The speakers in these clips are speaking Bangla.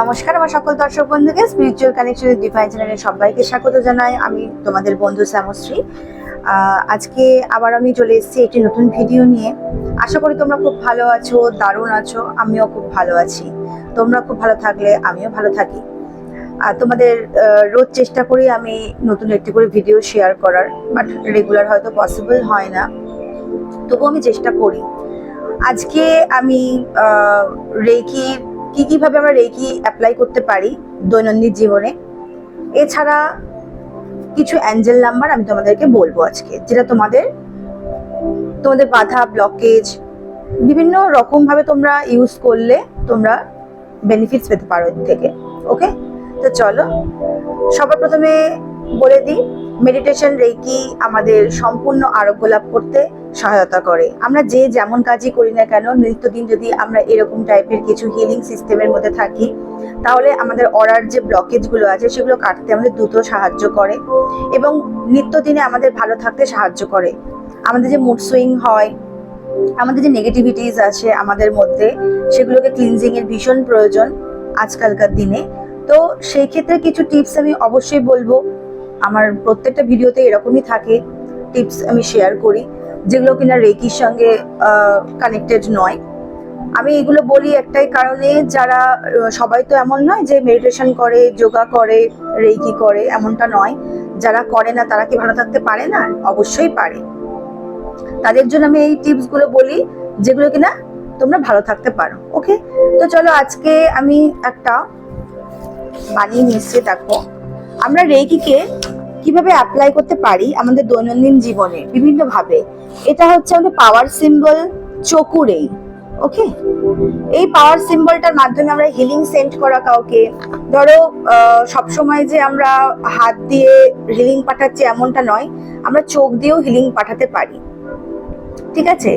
নমস্কার আমার সকল দর্শক বন্ধুকে স্পিরিচুয়াল কানেকশনের ডিভাইন চ্যানেলে সবাইকে স্বাগত জানাই। আমি তোমাদের বন্ধু শ্যামশ্রী। আজকে আবার আমি চলে এসেছি একটি নতুন ভিডিও নিয়ে। আশা করি তোমরা খুব ভালো আছো, দারুণ আছো, আমিও খুব ভালো আছি। তোমরা খুব ভালো থাকলে আমিও ভালো থাকি। আর তোমাদের রোজ চেষ্টা করি আমি নতুন একটি করে ভিডিও শেয়ার করার, বাট রেগুলার হয়তো পসিবল হয় না, তবুও আমি চেষ্টা করি। আজকে আমি রেকি কিভাবে আমরা রেকি অ্যাপ্লাই করতে পারি দৈনন্দিন জীবনে, এছাড়া কিছু অ্যাঞ্জেল নাম্বার আমি তোমাদেরকে বলবো আজকে, যেটা তোমাদের বাধা ব্লকেজ বিভিন্ন রকম ভাবে তোমরা ইউজ করলে তোমরা বেনিফিটস পেতে পারো এর থেকে। ওকে, তো চলো সবার প্রথমে বলে দিই, মেডিটেশন রেকি আমাদের সম্পূর্ণ আরোগ্য লাভ করতে সহায়তা করে। আমরা যে যেমন কাজই করি না কেন, নিত্যদিন যদি আমরা এরকম টাইপের কিছু হিলিং সিস্টেমের মধ্যে থাকি, তাহলে আমাদের অরার যে ব্লকেজগুলো আছে সেগুলো কাটতে আমাদের দ্রুত সাহায্য করে এবং নিত্যদিনে আমাদের ভালো থাকতে সাহায্য করে। আমাদের যে মুড সুইং হয়, আমাদের যে নেগেটিভিটিস আছে আমাদের মধ্যে, সেগুলোকে ক্লিনজিং এর ভীষণ প্রয়োজন আজকালকার দিনে। তো সেই ক্ষেত্রে কিছু টিপস আমি অবশ্যই বলবো। আমার প্রত্যেকটা ভিডিওতে এরকমই থাকে, টিপস আমি শেয়ার করি যেগুলো কিনা রেকির সঙ্গে কানেক্টেড নয়। আমি এগুলো বলি একটাই কারণে, যারা সবাই তো এমন নয় যে মেডিটেশন করে, যোগা করে, রেকি করে, এমনটা নয়। যারা করে না তারা কি ভালো থাকতে পারে না? অবশ্যই পারে। তাদের জন্য আমি এই টিপসগুলো বলি যেগুলো কিনা তোমরা ভালো থাকতে পারো। ওকে, তো চলো আজকে আমি একটা বানিয়ে নিচ্ছি। দেখো আমরা রেকিকে কিভাবে অ্যাপ্লাই করতে পারি আমাদের দৈনন্দিন জীবনে বিভিন্ন ভাবে। এটা হচ্ছে আমাদের পাওয়ার সিম্বল চকুরেই। ওকে, এই পাওয়ার সিম্বলটার মাধ্যমে আমরা হিলিং সেন্ড করা কাউকে, ধরো সবসময় যে আমরা হাত দিয়ে হিলিং পাঠাচ্ছি এমনটা নয়, আমরা চোখ দিয়েও হিলিং পাঠাতে পারি। ঠিক আছে,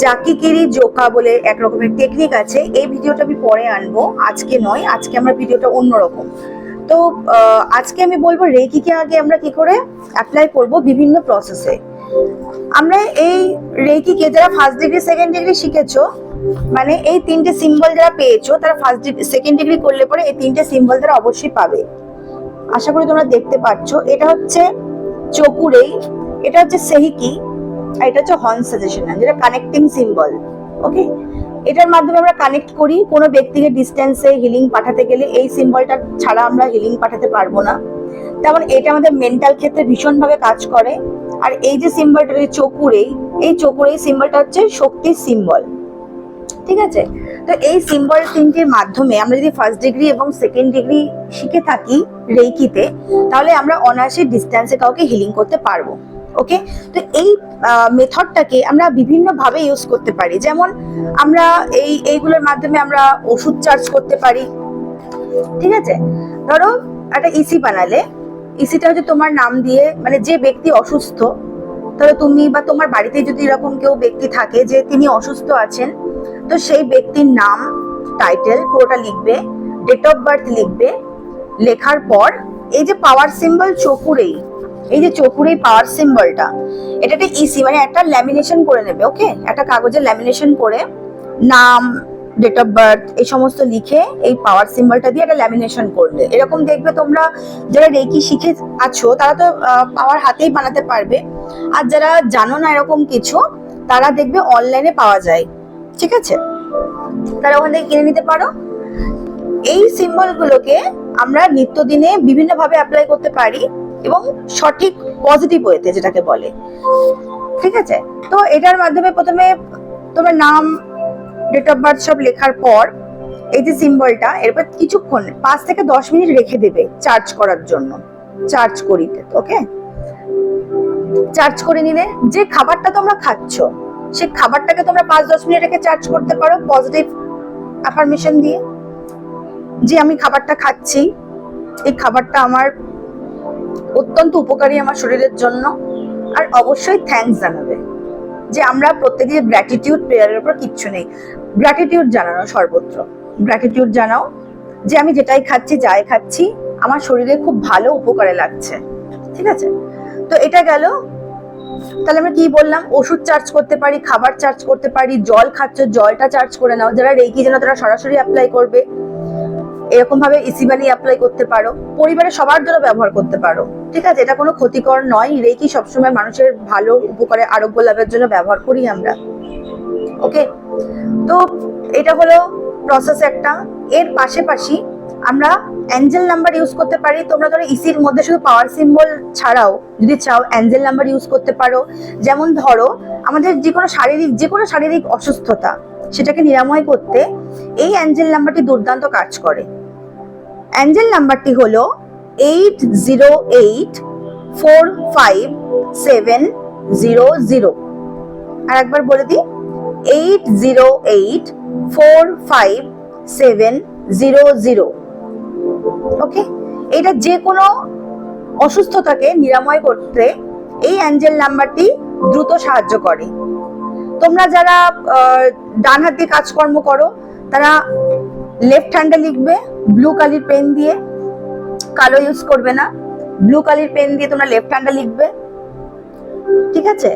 জাকিকিরি জোকা বলে এক রকমের টেকনিক আছে। এই ভিডিওটা আমি পরে আনবো, আজকে নয়, আজকে আমার ভিডিওটা অন্যরকম। তো আজকে আমি বলবো রেকিকে আগে আমরা কি করে অ্যাপ্লাই করব বিভিন্ন প্রসেসে। আমরা এই রেকিকে যারা ফার্স্ট ডিগ্রি সেকেন্ড ডিগ্রি শিখেছো, মানে এই তিনটে সিম্বল যারা পেয়েছো, তারা ফার্স্ট ডিগ্রি সেকেন্ড ডিগ্রি করলে পরে এই তিনটে সিম্বল তারা অবশ্যই পাবে। আশা করি তোমরা দেখতে পাচ্ছ, এটা হচ্ছে চকুরেই, এটা হচ্ছে সেহিকি, আর এটা হচ্ছে হর্ন সাজেশন, যেটা কানেক্টিং সিম্বল। ওকে, এটার মাধ্যমে আমরা কানেক্ট করি কোনো ব্যক্তিকে ডিস্টেন্সে হিলিং পাঠাতে গেলে। এই সিম্বলটা ছাড়া আমরা হিলিং পাঠাতে পারবো না। তেমন এটা আমাদের মেন্টাল ক্ষেত্রে ভীষণভাবে কাজ করে। আর এই যে সিম্বলটা চকুরেই, এই চকুরেই সিম্বলটা হচ্ছে শক্তির সিম্বল। ঠিক আছে, তো এই সিম্বল তিনটির মাধ্যমে আমরা যদি ফার্স্ট ডিগ্রি এবং সেকেন্ড ডিগ্রি শিখে থাকি রেকিতে, তাহলে আমরা অনায়াসে ডিস্টেন্সে কাউকে হিলিং করতে পারবো। ওকে, তো এই মেথডটাকে আমরা বিভিন্ন ভাবে ইউজ করতে পারি। যেমন আমরা এইগুলোর মাধ্যমে আমরা ওষুধ চার্জ করতে পারি। ঠিক আছে, ধরো একটা ইসি বানালে, ইসিটা হচ্ছে তোমার নাম দিয়ে, মানে যে ব্যক্তি অসুস্থ, ধরো তুমি বা তোমার বাড়িতে যদি এরকম কেউ ব্যক্তি থাকে যে তিনি অসুস্থ আছেন, তো সেই ব্যক্তির নাম, টাইটেল পুরোটা লিখবে, ডেট অফ বার্থ লিখবে। লেখার পর এই যে পাওয়ার সিম্বল চকুরেই, এই যে চকুরেই পাওয়ার সিম্বলটা, এটা একটা ইসি মানে একটা ল্যামিনেশন করে নেবে। ওকে, একটা কাগজে ল্যামিনেশন করে নাম, ডেট অফ বার্থ এই সমস্ত লিখে এই পাওয়ার সিম্বলটা দিয়ে একটা ল্যামিনেশন করলে, এরকম দেখবে তোমরা যারা রেকি শিখে আছো তারা তো পাওয়ার হাতেই বানাতে পারবে। আর যারা জানো না এরকম কিছু, তারা দেখবে অনলাইনে পাওয়া যায়। ঠিক আছে, তারা ওখান থেকে কিনে নিতে পারো। এই সিম্বলগুলোকে আমরা নিত্যদিনে বিভিন্ন ভাবে অ্যাপ্লাই করতে পারি এবং সঠিক পজিটিভ ওয়েতে, যেটাকে বলে। ঠিক আছে, তো এটার মাধ্যমে প্রথমে তোমার নাম, ডেট অফ বার্থ সব লেখার পর এই যে সিম্বলটা, এরপর কিছুক্ষণ 5 থেকে 10 মিনিট রেখে দেবে চার্জ করার জন্য, চার্জ করিতে। ওকে, চার্জ করে নিলে যে খাবারটা তোমরা খাচ্ছ, সেই খাবারটাকে তোমরা 5-10 মিনিট রেখে চার্জ করতে পারো পজিটিভ অ্যাফার্মেশন দিয়ে, যে আমি খাবারটা খাচ্ছি, এই খাবারটা আমার অত্যন্ত উপকারী আমার শরীরের জন্য। আর অবশ্যই থ্যাঙ্কস জানাবে, যে আমরা প্রত্যেকদিন গ্র্যাটিটিউড প্রেয়ারের উপর কিচ্ছু নেই, গ্র্যাটিটিউড জানানো সর্বত্র। গ্র্যাটিটিউড জানাও যে আমি যেটাই খাচ্ছি, যাই খাচ্ছি, আমার শরীরে খুব ভালো উপকারে লাগছে। ঠিক আছে, তো এটা গেল। তাহলে আমরা কি বললাম, ওষুধ চার্জ করতে পারি, খাবার চার্জ করতে পারি, জল খাচ্ছ জলটা চার্জ করে নাও। যারা রেকি জানো তারা সরাসরি অ্যাপ্লাই করবে। এরকম ভাবে ইসি বানিয়ে অ্যাপ্লাই করতে পারো, পরিবারের সবার জন্য ব্যবহার করতে পারো। ঠিক আছে, এটা কোনো ক্ষতিকর নয়। রেকি সবসময় মানুষের ভালো উপকারে আরোগ্য লাভের জন্য ব্যবহার করি আমরা। ওকে, তো এটা হলো প্রসেস একটা। এর পাশাপাশি আমরা অ্যাঞ্জেল নাম্বার ইউজ করতে পারি। তোমরা ধরো ইসির মধ্যে শুধু পাওয়ার সিম্বল ছাড়াও যদি চাও অ্যাঞ্জেল নাম্বার ইউজ করতে পারো। যেমন ধরো আমাদের যে কোনো শারীরিক অসুস্থতা সেটাকে নিরাময় করতে এই অ্যাঞ্জেল নাম্বারটি দুর্দান্ত কাজ করে। অ্যাঞ্জেল নাম্বারটি হলো 80845700। আর একবার বলে দিই, 80845700। ওকে, এটা যে কোনো অসুস্থতাকে নিরাময় করতে এই অ্যাঞ্জেল নাম্বারটি দ্রুত সাহায্য করে। তোমরা যারা ডান হাত দিয়ে কাজকর্ম করো তারা লেফট হ্যান্ডে লিখবে ব্লু কালির পেন দিয়ে, কালো ইউজ করবে না। ব্লু কালির পেন দিয়ে তোমরা লেফট হ্যান্ডে লিখবে, ঠিক আছে?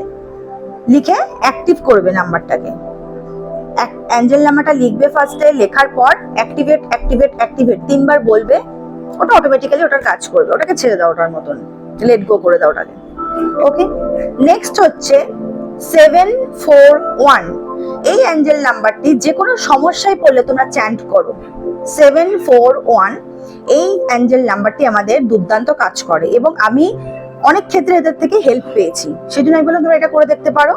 লিখে অ্যাক্টিভ করবে নাম্বারটাকে। অ্যাঞ্জেল নাম্বারটা লিখবে ফার্স্টে, লেখার পর অ্যাক্টিভেট অ্যাক্টিভেট অ্যাক্টিভেট 3 বার বলবে। ওটা অটোমেটিক্যালি ওটার কাজ করবে। ওটাকে ছেড়ে দাও, ওটার মতন লেট গো করে দাও ওটাকে। ওকে, নেক্সট হচ্ছে 741। এই অ্যাঞ্জেল নাম্বারটি যে কোনো সমস্যায় পড়লে তোমরা চ্যান্ট করো। 741 এই অ্যাঞ্জেল নাম্বারটি আমাদের দুর্দান্ত কাজ করে এবং আমি অনেক ক্ষেত্রে এদের থেকে হেল্প পেয়েছি। সেই জন্য আমি বললাম তোমরা এটা করে দেখতে পারো।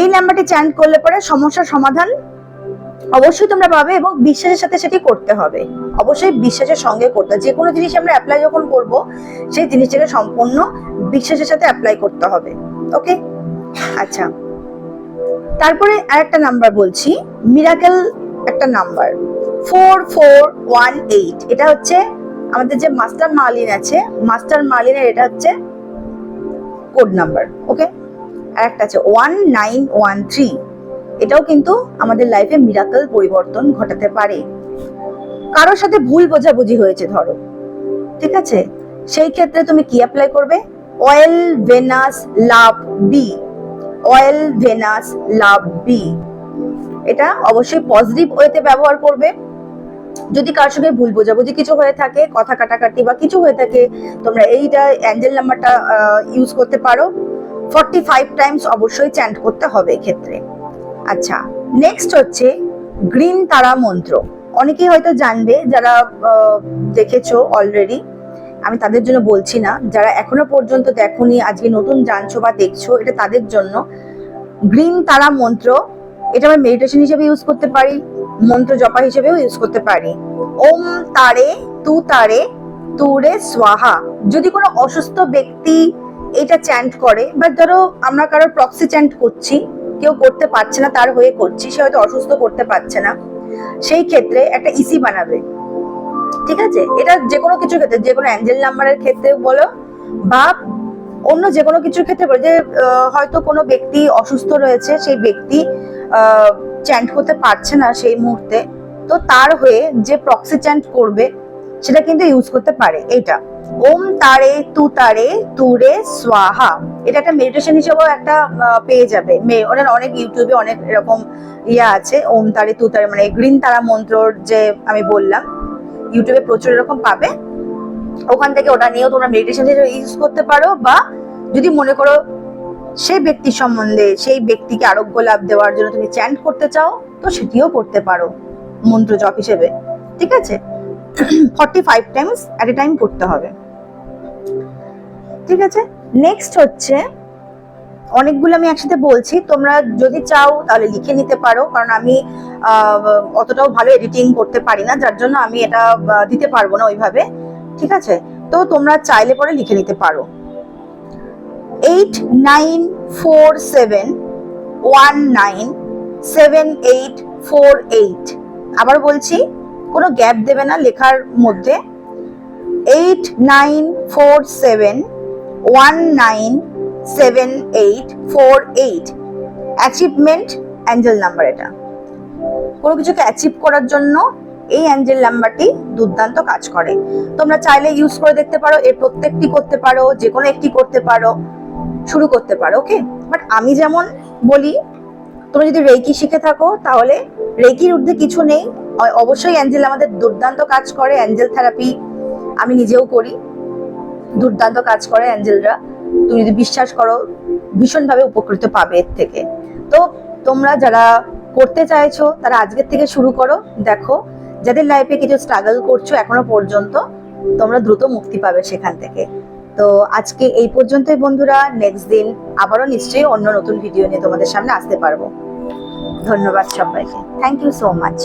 এই নাম্বারটি চ্যান্ট করলে পরে সমস্যার সমাধান অবশ্যই তোমরা পাবে এবং বিশ্বাসের সাথে সেটি করতে হবে। অবশ্যই বিশ্বাসের সঙ্গে করতে হবে। যে কোনো জিনিস আমরা অ্যাপ্লাই যখন করব সেই জিনিসটাকে সম্পূর্ণ বিশ্বাসের সাথে অ্যাপ্লাই করতে হবে। ওকে, আচ্ছা, তারপরে আরেকটা নাম্বার বলছি, মিরাকেল একটা নাম্বার 4418। এটা হচ্ছে আমাদের যে মাস্টার মার্লিন আছে, মাস্টার মার্লিনের এটা হচ্ছে কোড নাম্বার। ওকে, আরেকটা আছে 1913। এটাও কিন্তু আমাদের লাইফে মিরাকেল পরিবর্তন ঘটাতে পারে। কারোর সাথে ভুল বোঝাবুঝি হয়েছে ধরো, ঠিক আছে, সেই ক্ষেত্রে তুমি কি অ্যাপ্লাই করবে? অয়েল ভেনাস লাভ বি, অয়েল ভেনাস লাভ বি। এটা অবশ্যই পজিটিভ ওয়েতে ব্যবহার করবে। যদি কারোর সঙ্গে ভুল বোঝাবুঝি কিছু হয়ে থাকে, কথা কাটাকাটি বা কিছু হয়ে থাকে, তোমরা এইটা অ্যাঞ্জেল নাম্বারটা ইউজ করতে পারো। 45 টাইমস অবশ্যই চ্যান্ট করতে হবে এক্ষেত্রে। আচ্ছা, নেক্সট হচ্ছে গ্রিন তারা মন্ত্র। অনেকেই হয়তো জানবে যারা দেখেছো অলরেডি, আমি তাদের জন্য বলছি না। যারা এখনো পর্যন্ত দেখোনি, আজকে নতুন জানছো বা দেখছো, এটা তাদের জন্য। গ্রিন তারা মন্ত্র এটা আমরা মেডিটেশন হিসেবে ইউজ করতে পারি, মন্ত্র জপা হিসেবেও ইউজ করতে পারি। ওম তারে তুরে স্বাহা। যদি কোনো অসুস্থ ব্যক্তি এটা চ্যান্ট করে, বা ধরো আমরা কারোর প্রক্সি চ্যান্ট করছি, কেউ করতে পারছে না, তার হয়ে করছি, সে হয়তো অসুস্থ, করতে পারছে না, সেই ক্ষেত্রে একটা ইসি বানাবে। ঠিক আছে, এটা যে কোনো কিছুর ক্ষেত্রে, যে কোনো অ্যাঞ্জেল নাম্বারের ক্ষেত্রে বলো বা অন্য যে কোনো কিছুর ক্ষেত্রে বলো, যে হয়তো কোনো ব্যক্তি অসুস্থ রয়েছে, সেই ব্যক্তি চ্যান্ট করতে পারছে না সেই মুহূর্তে, তো তার হয়ে যে প্রক্সি চ্যান্ট করবে সেটা কিন্তু ইউজ করতে পারে। এইটা ওম তারে তুরে স্বাহা, এটা একটা মেডিটেশন হিসেবেও একটা পেয়ে যাবে। অনেক ইউটিউবে অনেক এরকম আছে, ওম তারে মানে গ্রিন তারা মন্ত্রর যে আমি বললাম, ইউটিউবে প্রচুর এরকম পাবে। ওখান থেকে ওটা নিয়েও তোমরা মেডিটেশন হিসেবে ইউজ করতে পারো, বা যদি মনে করো সেই ব্যক্তির সম্বন্ধে, সেই ব্যক্তিকে আরোগ্য লাভ দেওয়ার জন্য তুমি চ্যান্ট করতে চাও, তো সেটিও করতে পারো মন্ত্র জপ হিসেবে। ঠিক আছে, 45 টাইমস এট এ টাইম করতে হবে। ঠিক আছে, নেক্সট হচ্ছে, অনেকগুলো আমি একসাথে বলছি, তোমরা যদি চাও তাহলে লিখে নিতে পারো, কারণ আমি অতটাও ভালো এডিটিং করতে পারি না, যার জন্য আমি এটা দিতে পারবো না ওইভাবে। ঠিক আছে, তো তোমরা চাইলে পরে লিখে নিতে পারো। 8947197848। আবার বলছি, কোনো গ্যাপ দেবে না লেখার মধ্যে। 8947197848। Achievement Angel number. এটা কোনো কিছুকে অ্যাচিভ করার জন্য এই অ্যাঞ্জেল নাম্বারটি দুর্দান্ত কাজ করে। তোমরা চাইলে ইউজ করে দেখতে পারো, এর প্রত্যেকটি করতে পারো, যে কোনো একটি করতে পারো, শুরু করতে পারো। ওকে, বাট আমি যেমন বলি, তোমরা যদি রেকি শিখে থাকো তাহলে রেকির ঊর্ধ্বে কিছু নেই, অবশ্যই অ্যাঞ্জেল আমাদের দুর্দান্ত কাজ করে, অ্যাঞ্জেল থেরাপি আমি নিজেও করি, দুর্দান্ত কাজ করে অ্যাঞ্জেলরা। তুমি যদি বিশ্বাস করো ভীষণভাবে উপকৃত পাবে এর থেকে। তো তোমরা যারা করতে চাইছো তারা আজকের থেকে শুরু করো, দেখো যাদের লাইফে কিছু স্ট্রাগল করছো এখনো পর্যন্ত, তোমরা দ্রুত মুক্তি পাবে সেখান থেকে। তো আজকে এই পর্যন্তই বন্ধুরা, নেক্সট দিন আবারও নিশ্চয়ই অন্য নতুন ভিডিও নিয়ে তোমাদের সামনে আসতে পারবো। ধন্যবাদ সবাইকে, থ্যাংক ইউ সো মাচ।